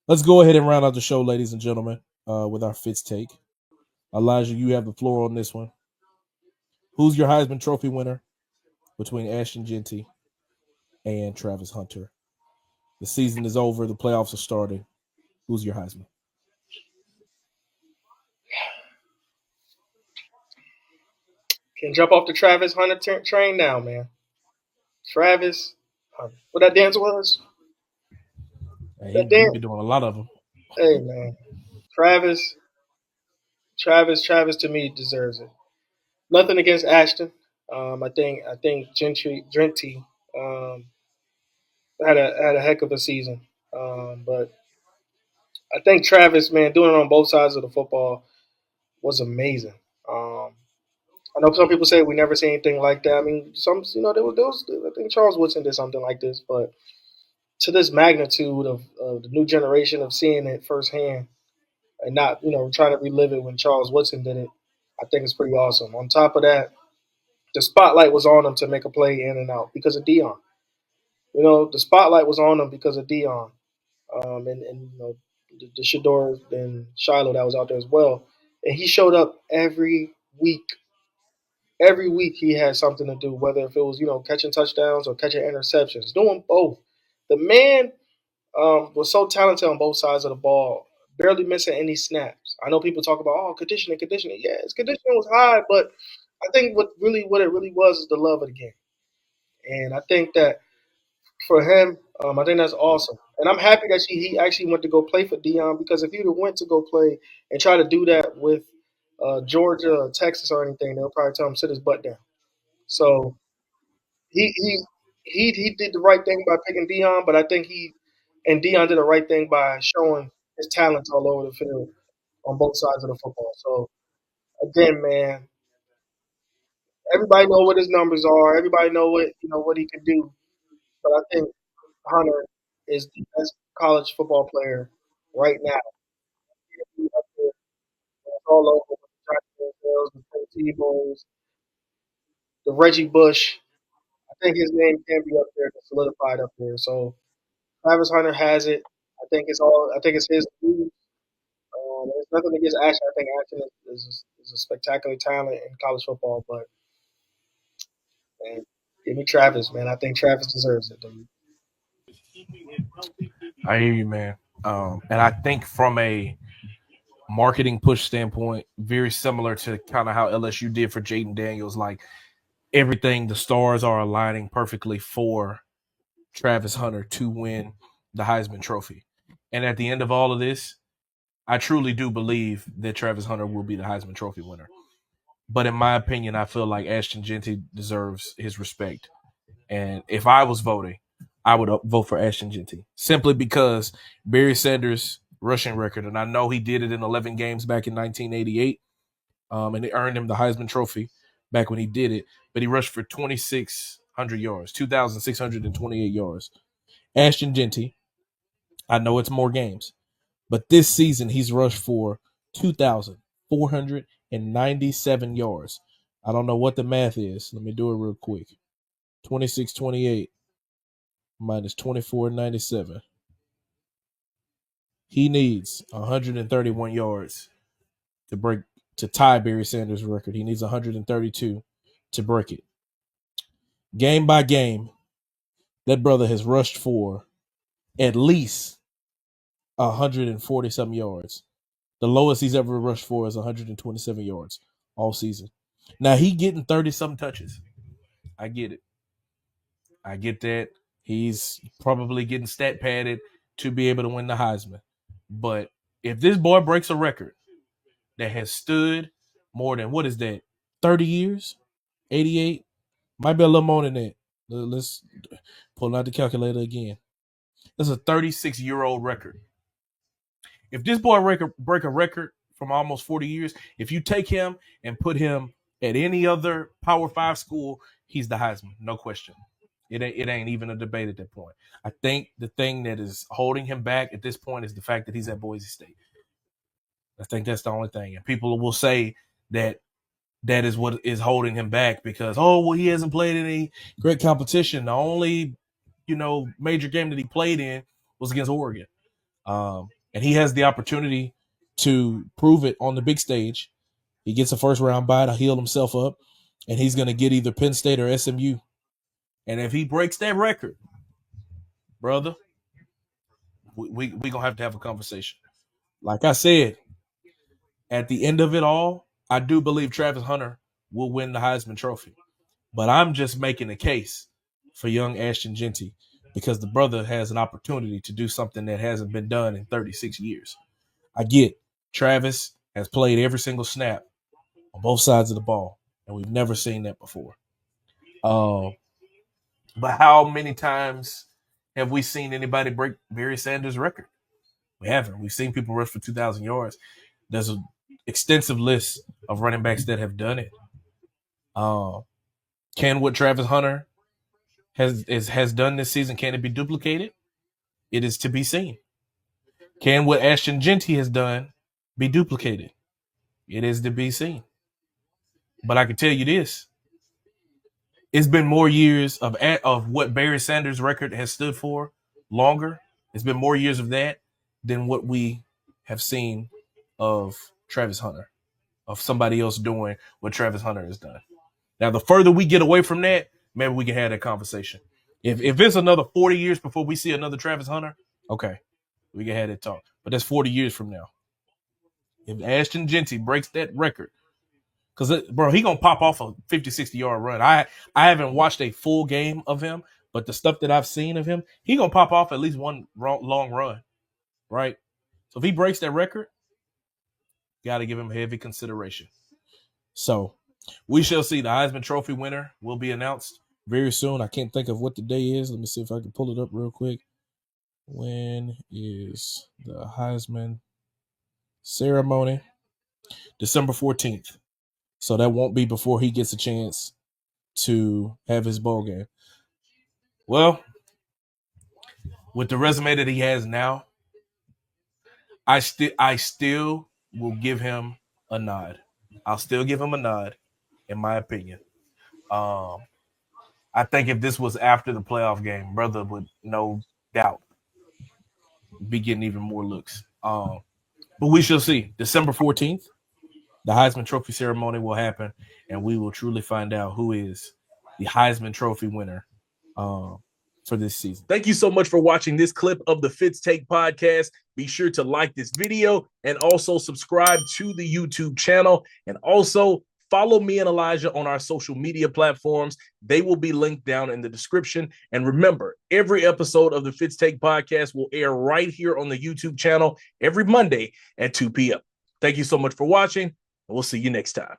Let's go ahead and round out the show, ladies and gentlemen, with our Fitz take. Elijah, you have the floor on this one. Who's your Heisman Trophy winner between Ashton Jeanty and Travis Hunter? The season is over. The playoffs are starting. Who's your Heisman? Can jump off the Travis Hunter train now, man. Travis Hunter. What that dance was? Hey, That he dance? been doing a lot of them. Hey, man. Travis, Travis to me deserves it. Nothing against Ashton. I think Jeanty um, had a heck of a season. But I think Travis, man, doing it on both sides of the football was amazing. Um, I know some people say we never see anything like that. I mean, there was I think Charles Woodson did something like this, but to this magnitude of the new generation of seeing it firsthand and not, trying to relive it when Charles Woodson did it, I think it's pretty awesome. On top of that, the spotlight was on him to make a play in and out because of Dion. The spotlight was on him because of Dion, and the Shador and Shiloh that was out there as well, and he showed up every week. Every week he had something to do, whether if it was catching touchdowns or catching interceptions, doing both. The man was so talented on both sides of the ball, barely missing any snaps. I know people talk about conditioning, conditioning. Yeah, his conditioning was high, but I think what it really was is the love of the game, and I think that for him, I think that's awesome. And I'm happy that he actually went to go play for Dion because if he'd have went to go play and try to do that with Georgia or Texas or anything, they'll probably tell him sit his butt down. So he he he did the right thing by picking Dion, but I think Dion did the right thing by showing his talents all over the field on both sides of the football. So again, man, everybody know what his numbers are. Everybody know what he can do. But I think Hunter is the best college football player right now. He's up there. It's all over with the Johnny Manziels, the Tim Tebow's, the Reggie Bush. I think his name can be up there, solidified up there. So Travis Hunter has it. I think it's his team. There's nothing against Ashton. I think Ashton is a spectacular talent in college football, but man, give me Travis, man. I think Travis deserves it, dude. I hear you, man. And I think from a marketing push standpoint, very similar to kind of how LSU did for Jaden Daniels. Like everything, the stars are aligning perfectly for Travis Hunter to win the Heisman Trophy. And at the end of all of this, I truly do believe that Travis Hunter will be the Heisman Trophy winner. But in my opinion, I feel like Ashton Jeanty deserves his respect. And if I was voting, I would vote for Ashton Jeanty simply because Barry Sanders' rushing record, and I know he did it in 11 games back in 1988, and it earned him the Heisman Trophy back when he did it. But he rushed for 2,600 yards, 2,628 yards. Ashton Jeanty, I know it's more games, but this season he's rushed for 2,497 yards. I don't know what the math is. Let me do it real quick. 2628 minus 2497. He needs 131 yards to break to tie Barry Sanders' record. He needs 132 to break it. Game by game, that brother has rushed for at least 140 something yards. The lowest he's ever rushed for is 127 yards all season. Now he getting 30 something touches. I get it. I get that. He's probably getting stat padded to be able to win the Heisman. But if this boy breaks a record that has stood more than what is that, 30 years? 88? Might be a little more than that. Let's pull out the calculator again. That's a 36-year-old record. If this boy break a record from almost 40 years, if you take him and put him at any other Power 5 school, he's the Heisman, no question. It ain't even a debate at that point. I think the thing that is holding him back at this point is the fact that he's at Boise State. I think that's the only thing. And people will say that that is what is holding him back because, well, he hasn't played any great competition. The only, major game that he played in was against Oregon. And he has the opportunity to prove it on the big stage. He gets a first round bye to heal himself up, and he's going to get either Penn State or SMU. And if he breaks that record, brother, we going to have a conversation. Like I said, at the end of it all, I do believe Travis Hunter will win the Heisman Trophy. But I'm just making a case for young Ashton Jeanty because the brother has an opportunity to do something that hasn't been done in 36 years. I get Travis has played every single snap on both sides of the ball, and we've never seen that before. But how many times have we seen anybody break Barry Sanders' record? We haven't. We've seen people rush for 2,000 yards. There's an extensive list of running backs that have done it. Can what Travis Hunter has done this season, can it be duplicated? It is to be seen. Can what Ashton Jeanty has done be duplicated? It is to be seen. But I can tell you this. It's been more years of what Barry Sanders' record has stood for longer. It's been more years of that than what we have seen of Travis Hunter, of somebody else doing what Travis Hunter has done. Now, the further we get away from that, maybe we can have that conversation. If it's another 40 years before we see another Travis Hunter, okay, we can have that talk. But that's 40 years from now. If Ashton Jeanty breaks that record, because, bro, he going to pop off a 50, 60-yard run. I haven't watched a full game of him, but the stuff that I've seen of him, he going to pop off at least one long run, right? So if he breaks that record, got to give him heavy consideration. So we shall see. The Heisman Trophy winner will be announced very soon. I can't think of what the day is. Let me see if I can pull it up real quick. When is the Heisman ceremony? December 14th. So that won't be before he gets a chance to have his bowl game. Well, with the resume that he has now, I still will give him a nod. I'll still give him a nod, in my opinion. I think if this was after the playoff game, brother would no doubt be getting even more looks. But we shall see. December 14th, the Heisman Trophy ceremony will happen, and we will truly find out who is the Heisman Trophy winner for this season. Thank you so much for watching this clip of the Fitz Take podcast. Be sure to like this video and also subscribe to the YouTube channel, and also follow me and Elijah on our social media platforms. They will be linked down in the description. And remember, every episode of the Fitz Take podcast will air right here on the YouTube channel every Monday at 2 p.m. Thank you so much for watching, and we'll see you next time.